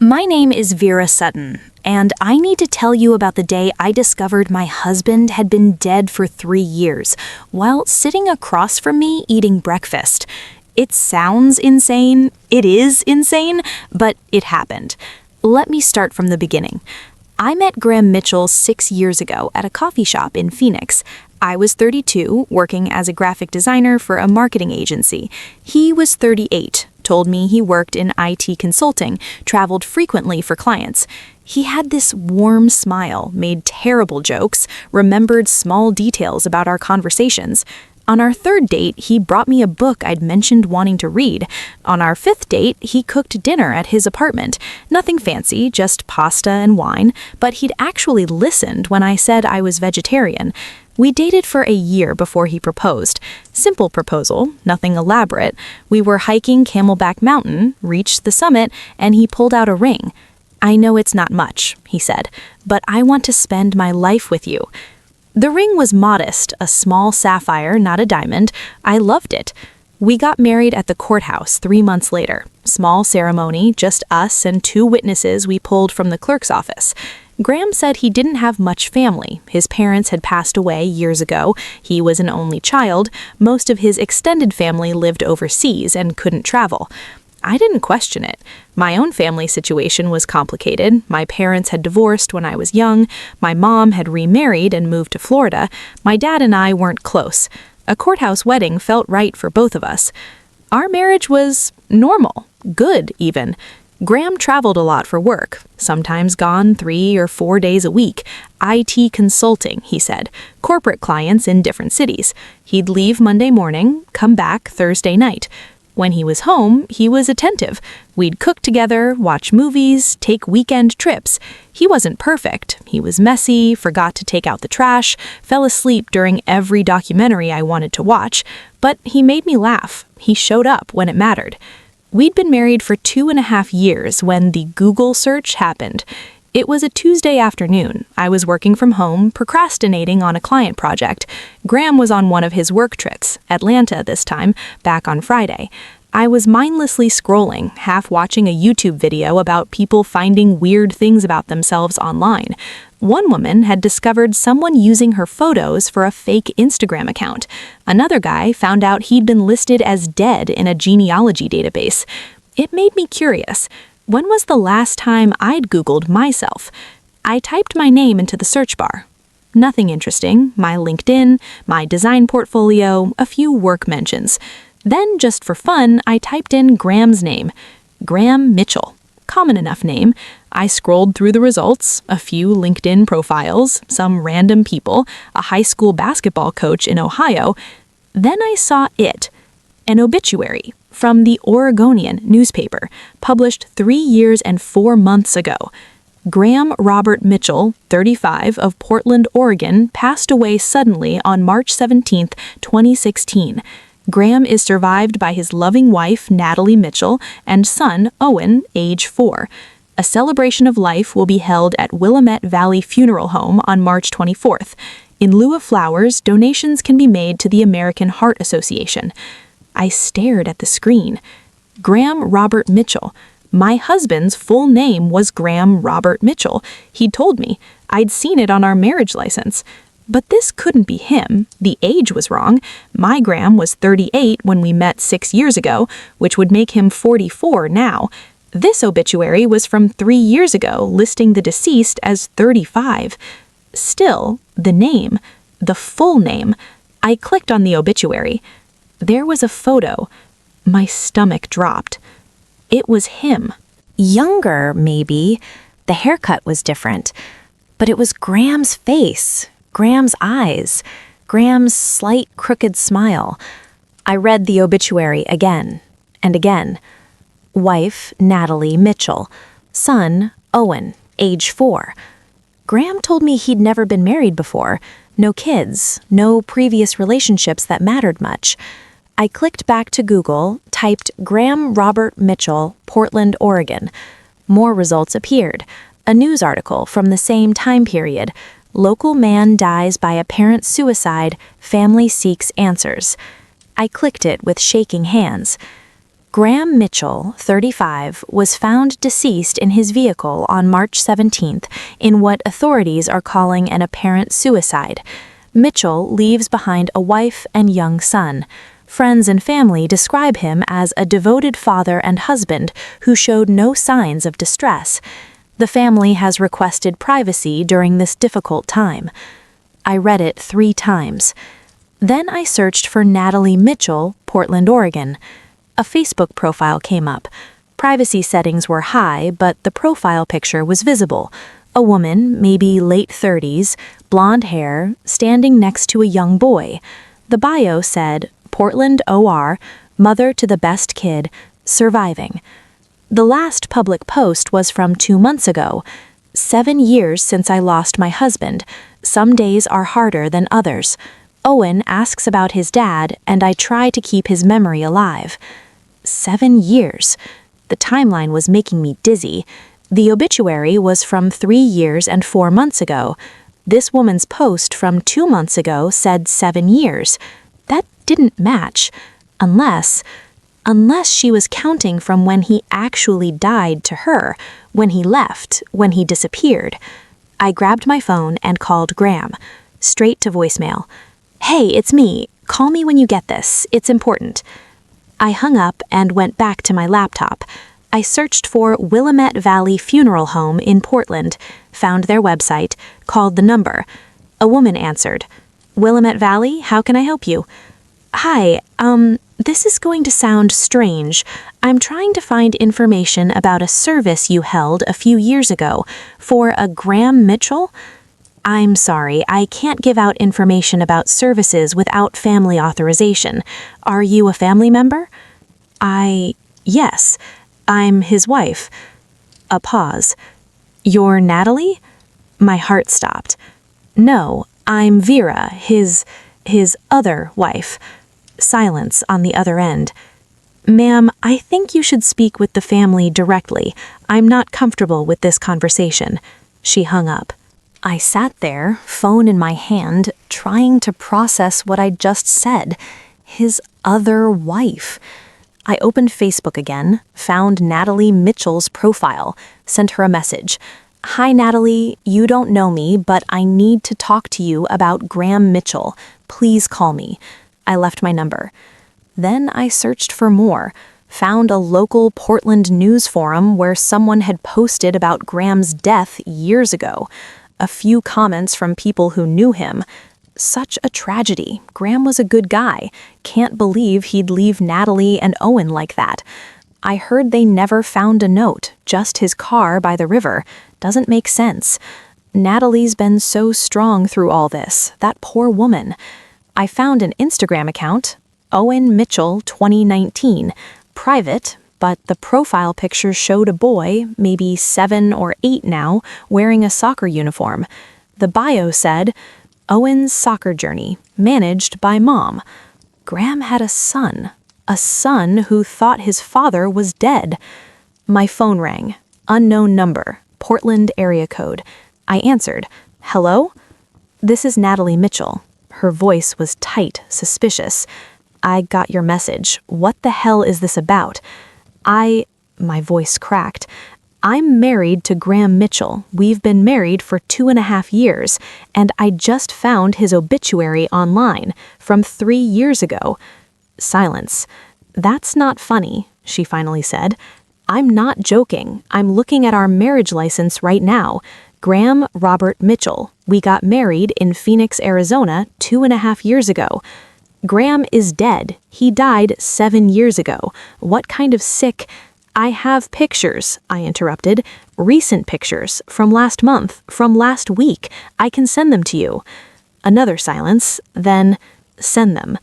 My name is Vera Sutton, and I need to tell you about the day I discovered my husband had been dead for 3 years while sitting across from me eating breakfast. It sounds insane, it is insane, but it happened. Let me start from the beginning. I met Graham Mitchell 6 years ago at a coffee shop in Phoenix. I was 32, working as a graphic designer for a marketing agency. He was 38, told me he worked in IT consulting, traveled frequently for clients. He had this warm smile, made terrible jokes, remembered small details about our conversations. On our third date, he brought me a book I'd mentioned wanting to read. On our fifth date, he cooked dinner at his apartment. Nothing fancy, just pasta and wine, but he'd actually listened when I said I was vegetarian. We dated for a year before he proposed. Simple proposal, nothing elaborate. We were hiking Camelback Mountain, reached the summit, and he pulled out a ring. "I know it's not much," he said, "but I want to spend my life with you." The ring was modest, a small sapphire, not a diamond. I loved it. We got married at the courthouse 3 months later. Small ceremony, just us and 2 witnesses we pulled from the clerk's office. Graham said he didn't have much family. His parents had passed away years ago. He was an only child. Most of his extended family lived overseas and couldn't travel. I didn't question it. My own family situation was complicated. My parents had divorced when I was young. My mom had remarried and moved to Florida. My dad and I weren't close. A courthouse wedding felt right for both of us. Our marriage was normal, good even. Graham traveled a lot for work, sometimes gone 3 or 4 days a week. IT consulting, he said, corporate clients in different cities. He'd leave Monday morning, come back Thursday night. When he was home, he was attentive. We'd cook together, watch movies, take weekend trips. He wasn't perfect. He was messy, forgot to take out the trash, fell asleep during every documentary I wanted to watch. But he made me laugh. He showed up when it mattered. We'd been married for 2.5 years when the Google search happened. It was a Tuesday afternoon. I was working from home, procrastinating on a client project. Graham was on one of his work trips, Atlanta this time, back on Friday. I was mindlessly scrolling, half watching a YouTube video about people finding weird things about themselves online. One woman had discovered someone using her photos for a fake Instagram account. Another guy found out he'd been listed as dead in a genealogy database. It made me curious. When was the last time I'd Googled myself? I typed my name into the search bar. Nothing interesting, my LinkedIn, my design portfolio, a few work mentions. Then, just for fun, I typed in Graham's name. Graham Mitchell. Common enough name. I scrolled through the results, a few LinkedIn profiles, some random people, a high school basketball coach in Ohio. Then I saw it. An obituary from the Oregonian newspaper, published 3 years and 4 months ago. Graham Robert Mitchell, 35, of Portland, Oregon, passed away suddenly on March 17, 2016. Graham is survived by his loving wife, Natalie Mitchell, and son, Owen, age 4. A celebration of life will be held at Willamette Valley Funeral Home on March 24th. In lieu of flowers, donations can be made to the American Heart Association. I stared at the screen. Graham Robert Mitchell. My husband's full name was Graham Robert Mitchell. He'd told me. I'd seen it on our marriage license. But this couldn't be him. The age was wrong. My Graham was 38 when we met 6 years ago, which would make him 44 now. This obituary was from 3 years ago, listing the deceased as 35. Still, the name, the full name. I clicked on the obituary. There was a photo. My stomach dropped. It was him. Younger, maybe. The haircut was different. But it was Graham's face, Graham's eyes, Graham's slight crooked smile. I read the obituary again and again. Wife, Natalie Mitchell. Son, Owen, age 4. Graham told me he'd never been married before. No kids, no previous relationships that mattered much. I clicked back to Google, typed Graham Robert Mitchell, Portland, Oregon. More results appeared. A news article from the same time period. Local man dies by apparent suicide, family seeks answers. I clicked it with shaking hands. Graham Mitchell, 35, was found deceased in his vehicle on March 17th in what authorities are calling an apparent suicide. Mitchell leaves behind a wife and young son. Friends and family describe him as a devoted father and husband who showed no signs of distress. The family has requested privacy during this difficult time. I read it 3 times. Then I searched for Natalie Mitchell, Portland, Oregon. A Facebook profile came up. Privacy settings were high, but the profile picture was visible. A woman, maybe late 30s, blonde hair, standing next to a young boy. The bio said, Portland OR, mother to the best kid, surviving. The last public post was from 2 months ago. 7 years since I lost my husband. Some days are harder than others. Owen asks about his dad, and I try to keep his memory alive. 7 years. The timeline was making me dizzy. The obituary was from 3 years and 4 months ago. This woman's post from 2 months ago said 7 years. That didn't match. Unless she was counting from when he actually died to her, when he left, when he disappeared. I grabbed my phone and called Graham. Straight to voicemail. Hey, it's me. Call me when you get this. It's important. I hung up and went back to my laptop. I searched for Willamette Valley Funeral Home in Portland, found their website, called the number. A woman answered. Willamette Valley, how can I help you? Hi, this is going to sound strange. I'm trying to find information about a service you held a few years ago for a Graham Mitchell. I'm sorry, I can't give out information about services without family authorization. Are you a family member? Yes, I'm his wife. A pause. You're Natalie? My heart stopped. No, I'm Vera, his other wife. Silence on the other end. Ma'am, I think you should speak with the family directly. I'm not comfortable with this conversation. She hung up. I sat there, phone in my hand, trying to process what I'd just said. His other wife. I opened Facebook again, found Natalie Mitchell's profile, sent her a message. Hi, Natalie. You don't know me, but I need to talk to you about Graham Mitchell. Please call me. I left my number. Then I searched for more, found a local Portland news forum where someone had posted about Graham's death years ago. A few comments from people who knew him. Such a tragedy. Graham was a good guy. Can't believe he'd leave Natalie and Owen like that. I heard they never found a note, just his car by the river. Doesn't make sense. Natalie's been so strong through all this. That poor woman. I found an Instagram account, Owen Mitchell 2019, private, but the profile picture showed a boy, maybe 7 or 8 now, wearing a soccer uniform. The bio said, Owen's soccer journey, managed by mom. Graham had a son who thought his father was dead. My phone rang. Unknown number, Portland area code. I answered. Hello? This is Natalie Mitchell. Her voice was tight, suspicious. I got your message. What the hell is this about? My voice cracked. I'm married to Graham Mitchell. We've been married for 2.5 years, and I just found his obituary online from 3 years ago. Silence. That's not funny, she finally said. I'm not joking. I'm looking at our marriage license right now. Graham Robert Mitchell. We got married in Phoenix, Arizona 2.5 years ago. Graham is dead. He died 7 years ago. What kind of sick... I have pictures, I interrupted. Recent pictures, from last month, from last week. I can send them to you. Another silence, then, send them.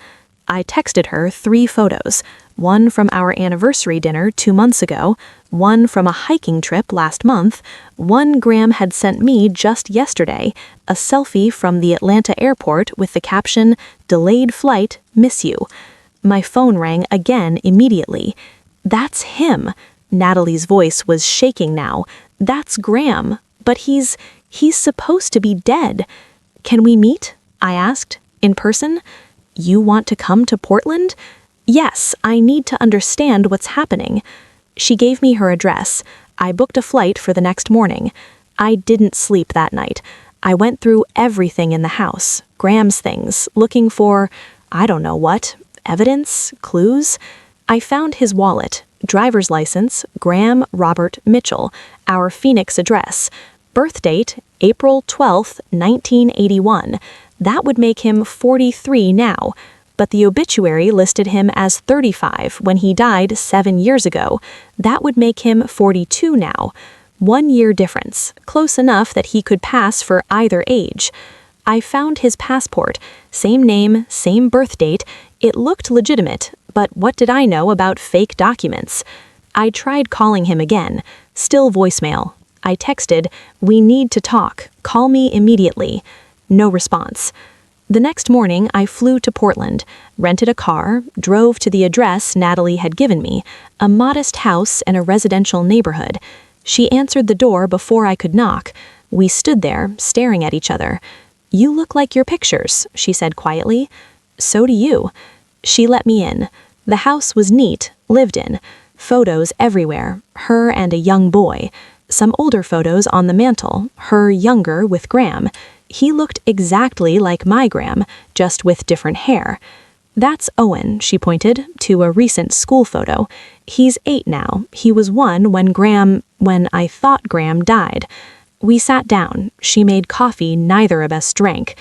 I texted her 3 photos. One from our anniversary dinner 2 months ago, one from a hiking trip last month, one Graham had sent me just yesterday, a selfie from the Atlanta airport with the caption, "Delayed flight, miss you." My phone rang again immediately. That's him. Natalie's voice was shaking now. That's Graham, but he's supposed to be dead. Can we meet? I asked. In person? You want to come to Portland? Yes, I need to understand what's happening. She gave me her address. I booked a flight for the next morning. I didn't sleep that night. I went through everything in the house, Graham's things, looking for, I don't know what, evidence, clues. I found his wallet, driver's license, Graham Robert Mitchell, our Phoenix address, birth date, April 12th, 1981. That would make him 43 now, but the obituary listed him as 35 when he died 7 years ago. That would make him 42 now. 1 year difference, close enough that he could pass for either age. I found his passport, same name, same birth date. It looked legitimate, but what did I know about fake documents? I tried calling him again, still voicemail. I texted, "We need to talk, call me immediately." No response. The next morning, I flew to Portland, rented a car, drove to the address Natalie had given me, a modest house in a residential neighborhood. She answered the door before I could knock. We stood there, staring at each other. "You look like your pictures," she said quietly. "So do you." She let me in. The house was neat, lived in. Photos everywhere, her and a young boy. Some older photos on the mantel, her younger with Graham. He looked exactly like my Graham, just with different hair. "That's Owen," she pointed to a recent school photo. "He's 8 now. He was 1 when I thought Graham died." We sat down. She made coffee neither of us drank.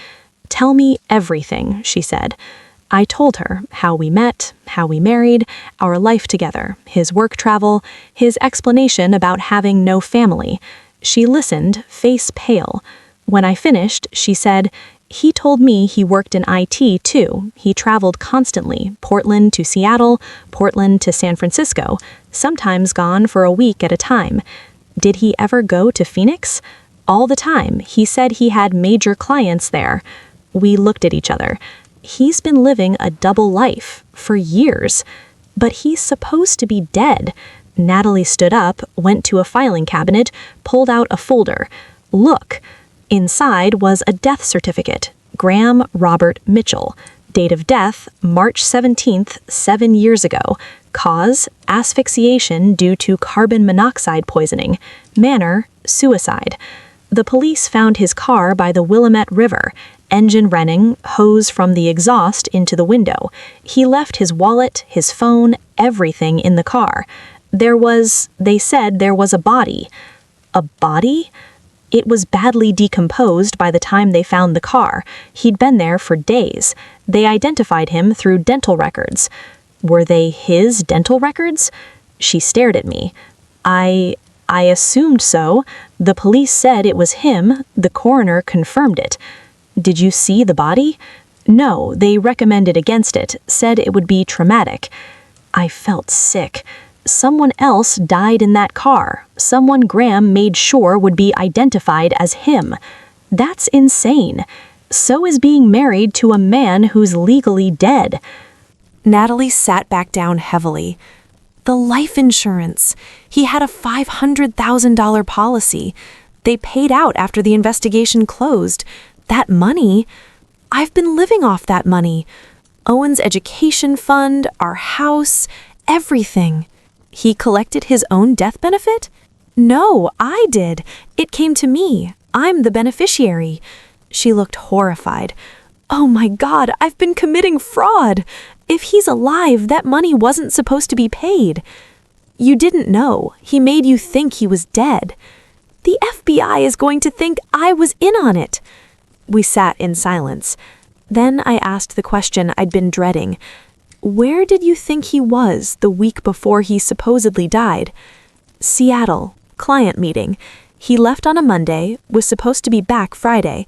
"Tell me everything," she said. I told her how we met, how we married, our life together, his work travel, his explanation about having no family. She listened, face pale. When I finished, she said, "He told me he worked in IT too. He traveled constantly, Portland to Seattle, Portland to San Francisco, sometimes gone for a week at a time. Did he ever go to Phoenix? All the time. He said he had major clients there." We looked at each other. He's been living a double life for years, but he's supposed to be dead. Natalie stood up, went to a filing cabinet, pulled out a folder. "Look." Inside was a death certificate, Graham Robert Mitchell. Date of death, March 17th, 7 years ago. Cause, asphyxiation due to carbon monoxide poisoning. Manner, suicide. The police found his car by the Willamette River. Engine running, hose from the exhaust into the window. He left his wallet, his phone, everything in the car. They said there was a body. A body? It was badly decomposed by the time they found the car. He'd been there for days. They identified him through dental records. Were they his dental records? She stared at me. I assumed so. The police said it was him. The coroner confirmed it. Did you see the body? No, they recommended against it, said it would be traumatic. I felt sick. Someone else died in that car. Someone Graham made sure would be identified as him. That's insane. So is being married to a man who's legally dead. Natalie sat back down heavily. The life insurance. He had a $500,000 policy. They paid out after the investigation closed. That money, I've been living off that money. Owen's education fund, our house, everything. He collected his own death benefit? No, I did. It came to me. I'm the beneficiary. She looked horrified. Oh my God, I've been committing fraud. If he's alive, that money wasn't supposed to be paid. You didn't know. He made you think he was dead. The FBI is going to think I was in on it. We sat in silence. Then I asked the question I'd been dreading. Where did you think he was the week before he supposedly died? Seattle, client meeting. He left on a Monday, was supposed to be back Friday.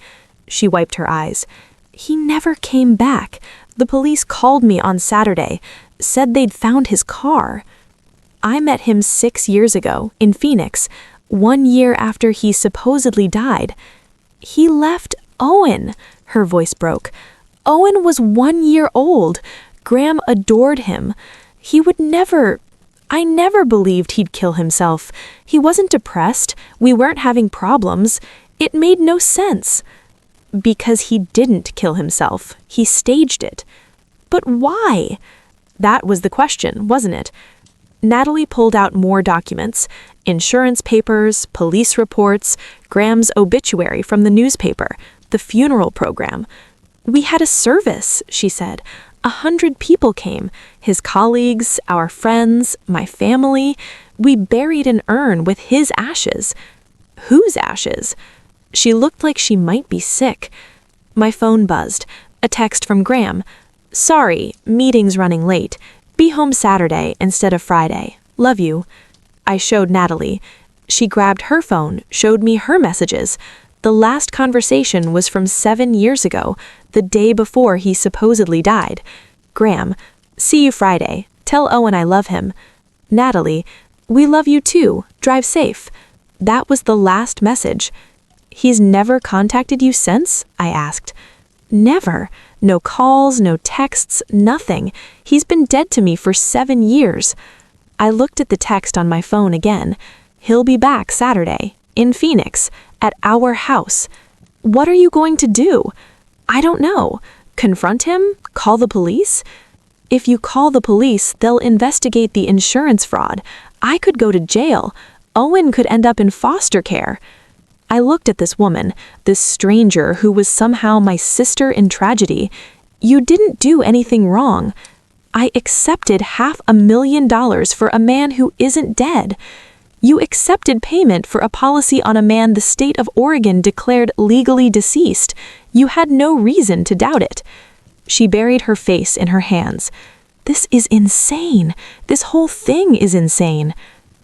She wiped her eyes. He never came back. The police called me on Saturday, said they'd found his car. I met him 6 years ago in Phoenix, 1 year after he supposedly died. He left Owen, her voice broke. Owen was 1 year old. Graham adored him. I never believed he'd kill himself. He wasn't depressed. We weren't having problems. It made no sense. Because he didn't kill himself. He staged it. But why? That was the question, wasn't it? Natalie pulled out more documents, insurance papers, police reports, Graham's obituary from the newspaper, the funeral program. We had a service, she said. 100 people came, his colleagues, our friends, my family. We buried an urn with his ashes. Whose ashes? She looked like she might be sick. My phone buzzed. A text from Graham. Sorry, meeting's running late. Be home Saturday instead of Friday. Love you. I showed Natalie. She grabbed her phone, showed me her messages. The last conversation was from 7 years ago, the day before he supposedly died. Graham, see you Friday. Tell Owen I love him. Natalie, we love you too. Drive safe. That was the last message. He's never contacted you since? I asked. Never. No calls, no texts, nothing. He's been dead to me for 7 years. I looked at the text on my phone again. He'll be back Saturday, in Phoenix, at our house. What are you going to do? I don't know. Confront him? Call the police? If you call the police, they'll investigate the insurance fraud. I could go to jail. Owen could end up in foster care. I looked at this woman, this stranger who was somehow my sister in tragedy. You didn't do anything wrong. I accepted $500,000 for a man who isn't dead. You accepted payment for a policy on a man the state of Oregon declared legally deceased. You had no reason to doubt it. She buried her face in her hands. This is insane. This whole thing is insane.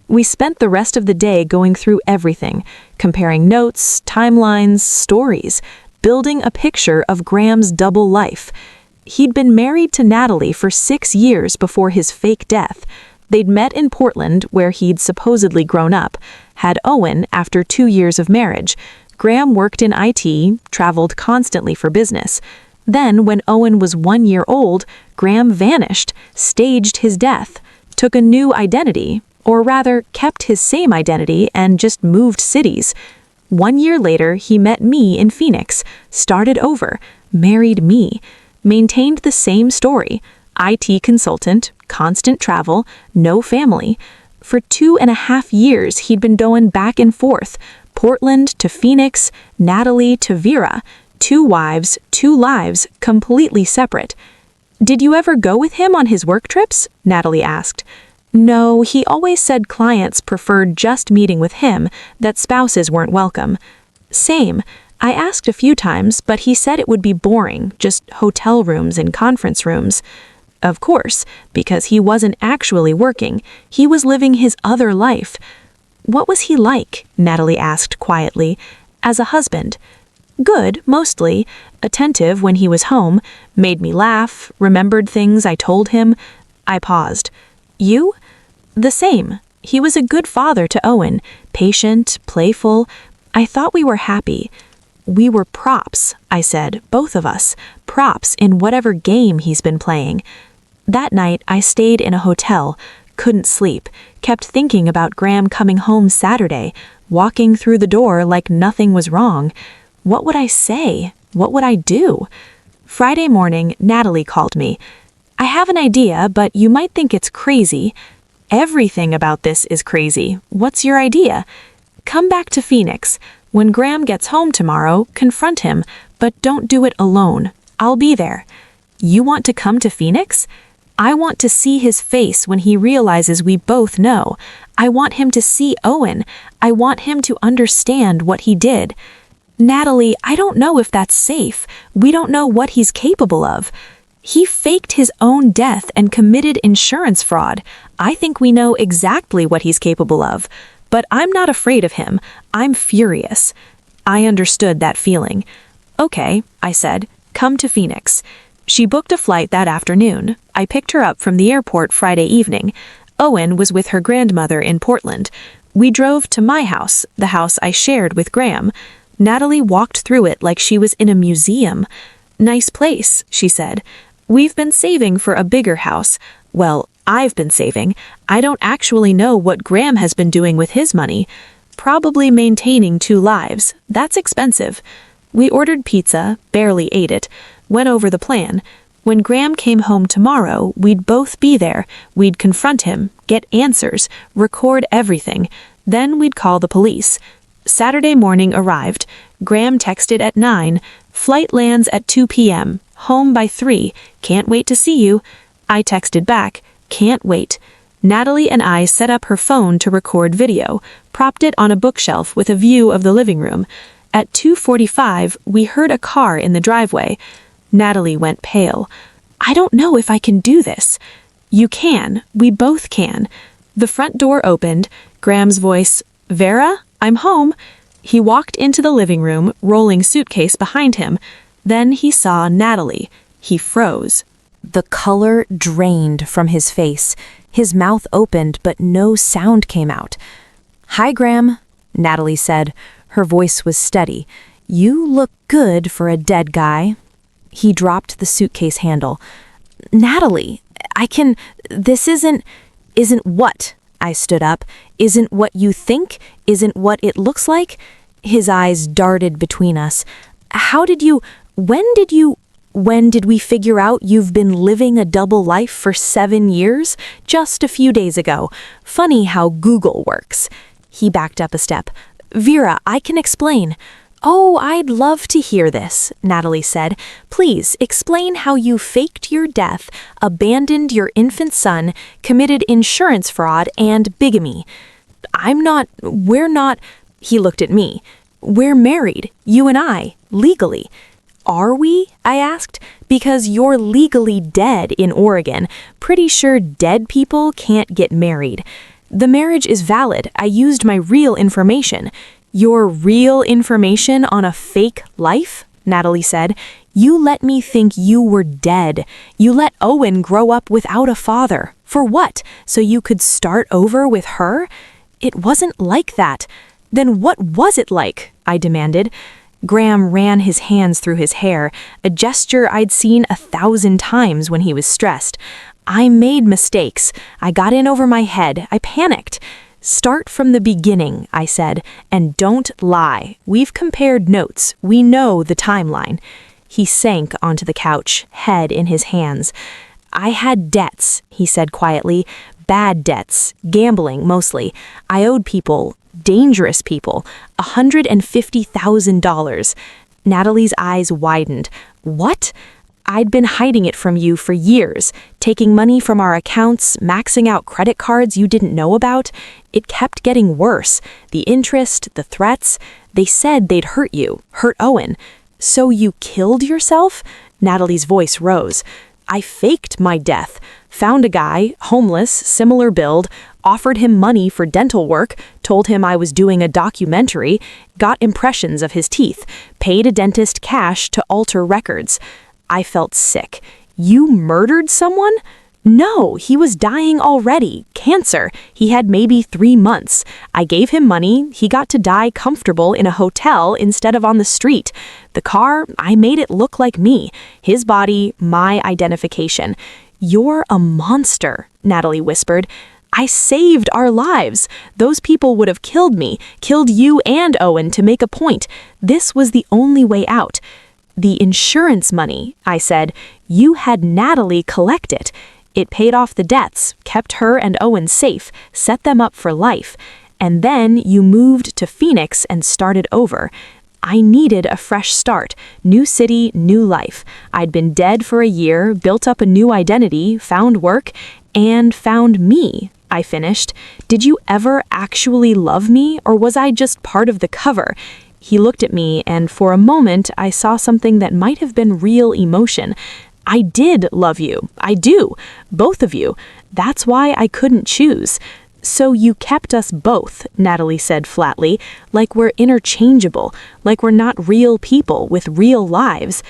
We spent the rest of the day going through everything, comparing notes, timelines, stories, building a picture of Graham's double life. He'd been married to Natalie for 6 years before his fake death. They'd met in Portland, where he'd supposedly grown up, had Owen after 2 years of marriage. Graham worked in IT, traveled constantly for business. Then, when Owen was 1 year old, Graham vanished, staged his death, took a new identity, or rather, kept his same identity and just moved cities. 1 year later, he met me in Phoenix, started over, married me, maintained the same story, IT consultant, constant travel, no family. For 2.5 years, he'd been going back and forth, Portland to Phoenix, Natalie to Vera, 2 wives, 2 lives, completely separate. Did you ever go with him on his work trips? Natalie asked. No, he always said clients preferred just meeting with him, that spouses weren't welcome. Same. I asked a few times, but he said it would be boring, just hotel rooms and conference rooms. Of course, because he wasn't actually working, he was living his other life. What was he like? Natalie asked quietly. As a husband. Good, mostly. Attentive when he was home, made me laugh, remembered things I told him. I paused. You? The same. He was a good father to Owen, patient, playful. I thought we were happy. We were props, I said, both of us, props in whatever game he's been playing. That night, I stayed in a hotel, couldn't sleep, kept thinking about Graham coming home Saturday, walking through the door like nothing was wrong. What would I say? What would I do? Friday morning, Natalie called me. I have an idea, but you might think it's crazy. Everything about this is crazy. What's your idea? Come back to Phoenix. When Graham gets home tomorrow, confront him, but don't do it alone. I'll be there. You want to come to Phoenix? I want to see his face when he realizes we both know. I want him to see Owen. I want him to understand what he did. Natalie, I don't know if that's safe. We don't know what he's capable of. He faked his own death and committed insurance fraud. I think we know exactly what he's capable of. But I'm not afraid of him. I'm furious. I understood that feeling. Okay, I said, come to Phoenix. She booked a flight that afternoon. I picked her up from the airport Friday evening. Owen was with her grandmother in Portland. We drove to my house, the house I shared with Graham. Natalie walked through it like she was in a museum. Nice place, she said. We've been saving for a bigger house. Well, I've been saving. I don't actually know what Graham has been doing with his money. Probably maintaining 2 lives. That's expensive. We ordered pizza, barely ate it, went over the plan. When Graham came home tomorrow, we'd both be there. We'd confront him, get answers, record everything. Then we'd call the police. Saturday morning arrived. Graham texted at 9. Flight lands at 2 p.m. Home by 3. Can't wait to see you. I texted back. Can't wait. Natalie and I set up her phone to record video, propped it on a bookshelf with a view of the living room. At 2:45, we heard a car in the driveway. Natalie went pale. I don't know if I can do this. You can. We both can. The front door opened. Graham's voice, Vera, I'm home. He walked into the living room, rolling suitcase behind him. Then he saw Natalie. He froze. The color drained from his face. His mouth opened, but no sound came out. Hi, Graham, Natalie said. Her voice was steady. You look good for a dead guy. He dropped the suitcase handle. Natalie, this isn't what? I stood up. Isn't what you think? Isn't what it looks like? His eyes darted between us. When did we figure out you've been living a double life for 7 years? Just a few days ago. Funny how Google works. He backed up a step. Vera, I can explain. Oh, I'd love to hear this, Natalie said. Please explain how you faked your death, abandoned your infant son, committed insurance fraud, and bigamy. We're not, he looked at me. We're married, you and I, legally. Are we? I asked. Because you're legally dead in Oregon. Pretty sure dead people can't get married. The marriage is valid. I used my real information. Your real information on a fake life? Natalie said. You let me think you were dead. You let Owen grow up without a father. For what? So you could start over with her? It wasn't like that. Then what was it like? I demanded. Graham ran his hands through his hair, a gesture I'd seen 1,000 times when he was stressed. I made mistakes. I got in over my head. I panicked. Start from the beginning, I said, and don't lie. We've compared notes. We know the timeline. He sank onto the couch, head in his hands. I had debts, he said quietly. Bad debts, gambling mostly. I owed people, dangerous people, $150,000. Natalie's eyes widened. What? I'd been hiding it from you for years, taking money from our accounts, maxing out credit cards you didn't know about. It kept getting worse. The interest, the threats. They said they'd hurt you, hurt Owen. So you killed yourself? Natalie's voice rose. I faked my death. Found a guy, homeless, similar build, offered him money for dental work, told him I was doing a documentary, got impressions of his teeth, paid a dentist cash to alter records. I felt sick. You murdered someone? No, he was dying already. Cancer. He had maybe 3 months. I gave him money. He got to die comfortable in a hotel instead of on the street. The car, I made it look like me. His body, my identification. You're a monster, Natalie whispered. I saved our lives. Those people would have killed me, killed you and Owen to make a point. This was the only way out. The insurance money, I said. You had Natalie collect it. It paid off the debts, kept her and Owen safe, set them up for life. And then you moved to Phoenix and started over. I needed a fresh start. New city, new life. I'd been dead for a year, built up a new identity, found work, and found me, I finished. Did you ever actually love me, or was I just part of the cover? He looked at me, and for a moment I saw something that might have been real emotion. I did love you. I do. Both of you. That's why I couldn't choose. So you kept us both, Natalie said flatly, like we're interchangeable, like we're not real people with real lives.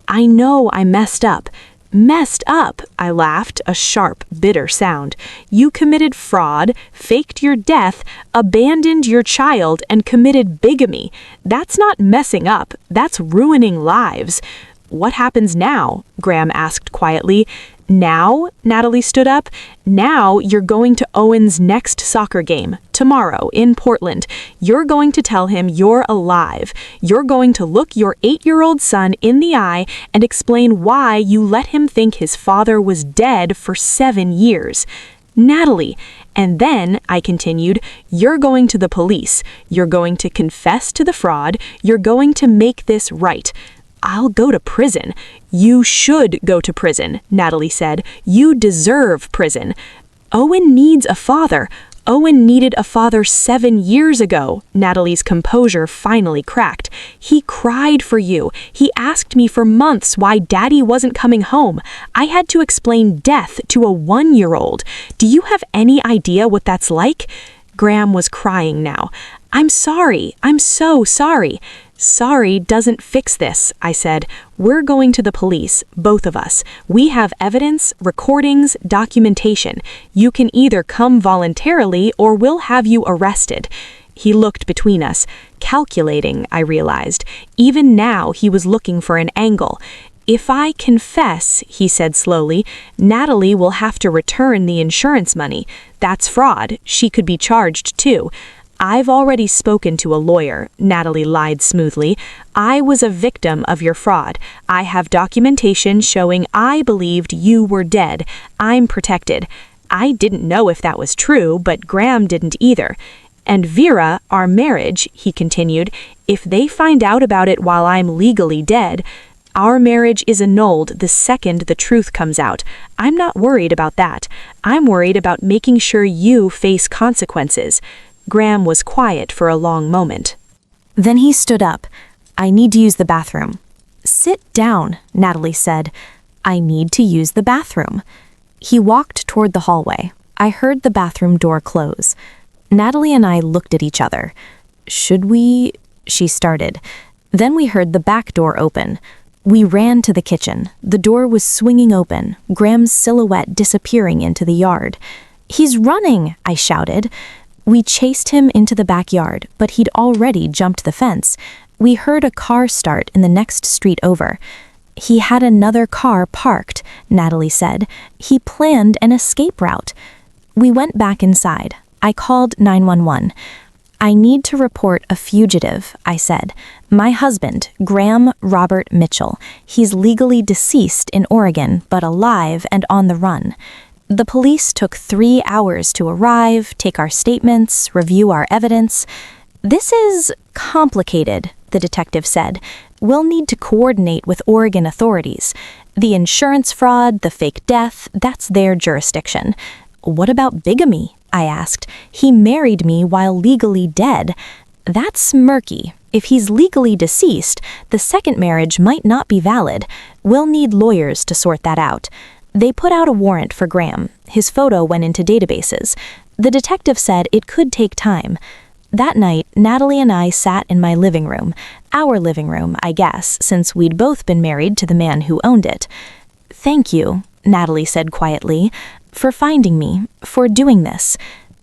I know I messed up. Messed up, I laughed, a sharp, bitter sound. You committed fraud, faked your death, abandoned your child, and committed bigamy. That's not messing up. That's ruining lives. What happens now? Graham asked quietly. Now? Natalie stood up. Now you're going to Owen's next soccer game, tomorrow, in Portland. You're going to tell him you're alive. You're going to look your 8-year-old son in the eye and explain why you let him think his father was dead for 7 years. Natalie. And then, I continued, you're going to the police. You're going to confess to the fraud. You're going to make this right. I'll go to prison. You should go to prison, Natalie said. You deserve prison. Owen needs a father. Owen needed a father 7 years ago. Natalie's composure finally cracked. He cried for you. He asked me for months why Daddy wasn't coming home. I had to explain death to a 1-year-old. Do you have any idea what that's like? Graham was crying now. I'm sorry. I'm so sorry. Sorry doesn't fix this, I said. We're going to the police, both of us. We have evidence, recordings, documentation. You can either come voluntarily or we'll have you arrested. He looked between us. Calculating, I realized. Even now he was looking for an angle. If I confess, he said slowly, Natalie will have to return the insurance money. That's fraud. She could be charged too. I've already spoken to a lawyer, Natalie lied smoothly. I was a victim of your fraud. I have documentation showing I believed you were dead. I'm protected. I didn't know if that was true, but Graham didn't either. And Vera, our marriage, he continued, if they find out about it while I'm legally dead, our marriage is annulled the second the truth comes out. I'm not worried about that. I'm worried about making sure you face consequences. Graham was quiet for a long moment. Then he stood up. I need to use the bathroom. Sit down, Natalie said. I need to use the bathroom. He walked toward the hallway. I heard the bathroom door close. Natalie and I looked at each other. Should we? She started. Then we heard the back door open. We ran to the kitchen. The door was swinging open, Graham's silhouette disappearing into the yard. He's running, I shouted. We chased him into the backyard, but he'd already jumped the fence. We heard a car start in the next street over. He had another car parked, Natalie said. He planned an escape route. We went back inside. I called 911. I need to report a fugitive, I said. My husband, Graham Robert Mitchell. He's legally deceased in Oregon, but alive and on the run. The police took 3 hours to arrive, take our statements, review our evidence. This is complicated, the detective said. We'll need to coordinate with Oregon authorities. The insurance fraud, the fake death, that's their jurisdiction. What about bigamy? I asked. He married me while legally dead. That's murky. If he's legally deceased, the second marriage might not be valid. We'll need lawyers to sort that out. They put out a warrant for Graham. His photo went into databases. The detective said it could take time. That night, Natalie and I sat in my living room. Our living room, I guess, since we'd both been married to the man who owned it. Thank you, Natalie said quietly, for finding me, for doing this.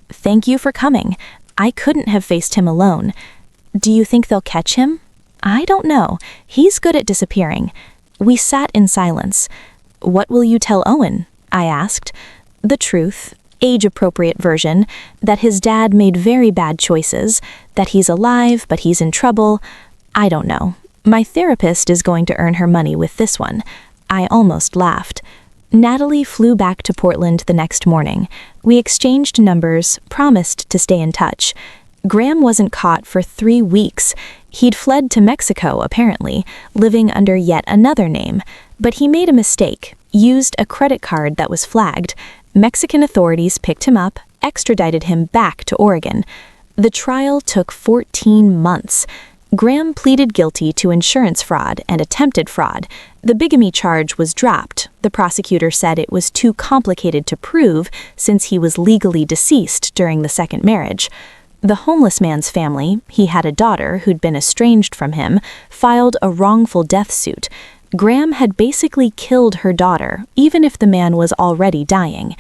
Thank you for coming. I couldn't have faced him alone. Do you think they'll catch him? I don't know. He's good at disappearing. We sat in silence. What will you tell Owen? I asked. The truth, age-appropriate version, that his dad made very bad choices, that he's alive but he's in trouble. I don't know. My therapist is going to earn her money with this one. I almost laughed. Natalie flew back to Portland the next morning. We exchanged numbers, promised to stay in touch. Graham wasn't caught for 3 weeks. He'd fled to Mexico, apparently, living under yet another name. But he made a mistake, used a credit card that was flagged. Mexican authorities picked him up, extradited him back to Oregon. The trial took 14 months. Graham pleaded guilty to insurance fraud and attempted fraud. The bigamy charge was dropped. The prosecutor said it was too complicated to prove since he was legally deceased during the second marriage. The homeless man's family, he had a daughter who'd been estranged from him, filed a wrongful death suit. Graham had basically killed her daughter, even if the man was already dying.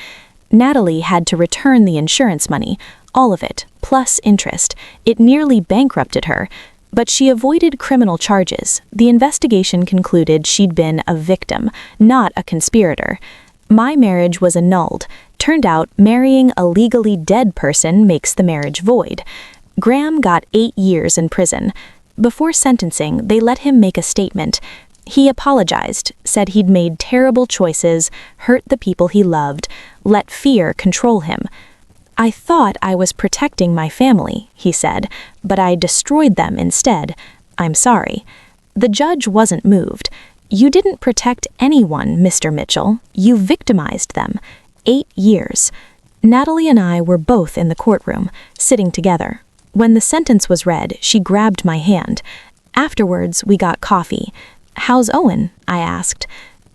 Natalie had to return the insurance money, all of it, plus interest. It nearly bankrupted her. But she avoided criminal charges. The investigation concluded she'd been a victim, not a conspirator. My marriage was annulled. Turned out marrying a legally dead person makes the marriage void. Graham got 8 years in prison. Before sentencing, they let him make a statement. He apologized, said he'd made terrible choices, hurt the people he loved, let fear control him. "I thought I was protecting my family," he said, "but I destroyed them instead. I'm sorry." The judge wasn't moved. "You didn't protect anyone, Mr. Mitchell. You victimized them. 8 years. Natalie and I were both in the courtroom, sitting together. When the sentence was read, she grabbed my hand. Afterwards, we got coffee. "How's Owen?" I asked.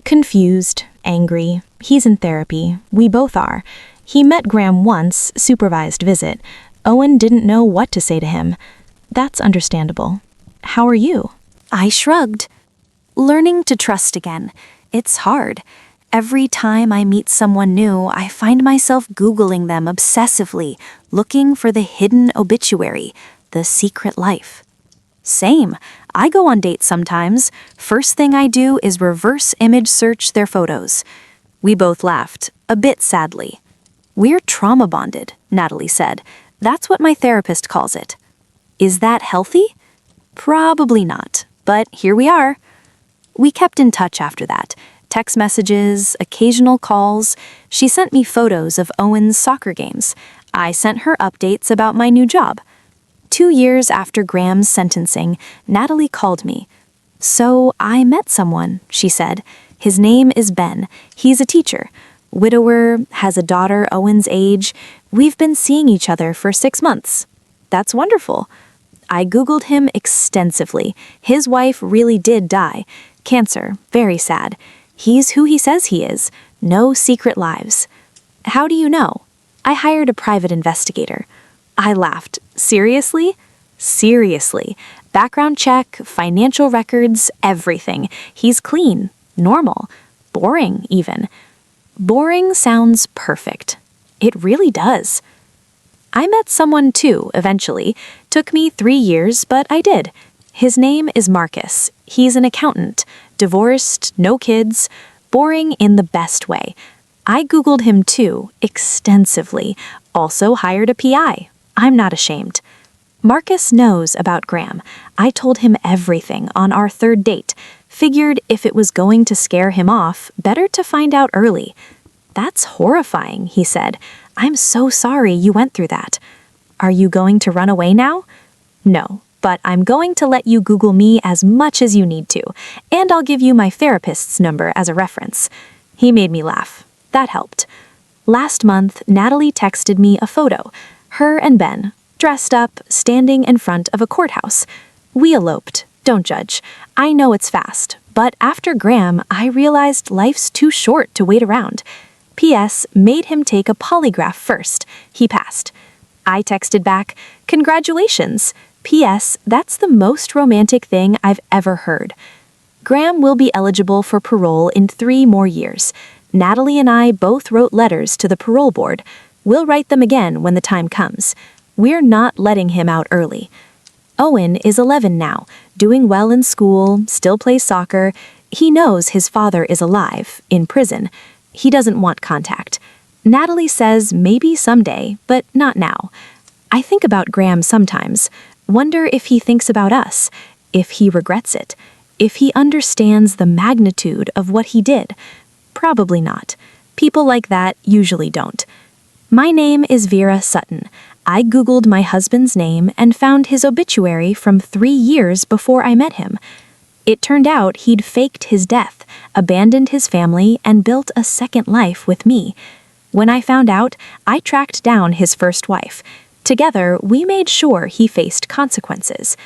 "Confused, angry. He's in therapy. We both are. He met Graham once, supervised visit. Owen didn't know what to say to him. That's understandable. How are you?" I shrugged. Learning to trust again. It's hard. Every time I meet someone new, I find myself Googling them obsessively, looking for the hidden obituary, the secret life. Same. I go on dates sometimes. First thing I do is reverse image search their photos. We both laughed, a bit sadly. "We're trauma bonded," Natalie said. "That's what my therapist calls it." Is that healthy? Probably not, but here we are. We kept in touch after that. Text messages, occasional calls. She sent me photos of Owen's soccer games. I sent her updates about my new job. 2 years after Graham's sentencing, Natalie called me. "So I met someone," she said. "His name is Ben. He's a teacher. Widower, has a daughter Owen's age. We've been seeing each other for 6 months." "That's wonderful." I Googled him extensively. His wife really did die. Cancer, very sad. He's who he says he is. No secret lives. "How do you know?" "I hired a private investigator." I laughed. "Seriously?" "Seriously. Background check, financial records, everything. He's clean, normal, boring even." Boring sounds perfect. It really does. I met someone too, eventually. Took me 3 years, but I did. His name is Marcus. He's an accountant, divorced, no kids, boring in the best way. I Googled him too, extensively. Also hired a PI. I'm not ashamed. Marcus knows about Graham. I told him everything on our 3rd date. Figured if it was going to scare him off, better to find out early. "That's horrifying," he said. "I'm so sorry you went through that." "Are you going to run away now?" "No, but I'm going to let you Google me as much as you need to, and I'll give you my therapist's number as a reference." He made me laugh. That helped. Last month, Natalie texted me a photo. Her and Ben, dressed up, standing in front of a courthouse. We eloped. Don't judge. I know it's fast, but after Graham, I realized life's too short to wait around. P.S. Made him take a polygraph first. He passed. I texted back, "Congratulations. P.S. That's the most romantic thing I've ever heard." Graham will be eligible for parole in 3 more years. Natalie and I both wrote letters to the parole board. We'll write them again when the time comes. We're not letting him out early. Owen is 11 now, doing well in school, still plays soccer. He knows his father is alive, in prison. He doesn't want contact. Natalie says maybe someday, but not now. I think about Graham sometimes. Wonder if he thinks about us, if he regrets it, if he understands the magnitude of what he did. Probably not. People like that usually don't. My name is Vera Sutton. I Googled my husband's name and found his obituary from 3 years before I met him. It turned out he'd faked his death, abandoned his family, and built a second life with me. When I found out, I tracked down his first wife. Together, we made sure he faced consequences.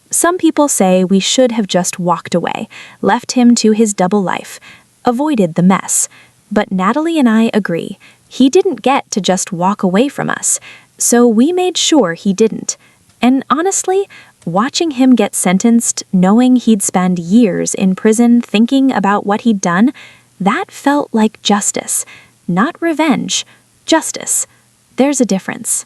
Some people say we should have just walked away, left him to his double life, avoided the mess. But Natalie and I agree, he didn't get to just walk away from us, so we made sure he didn't. And honestly, watching him get sentenced, knowing he'd spend years in prison thinking about what he'd done, that felt like justice. Not revenge, justice. There's a difference.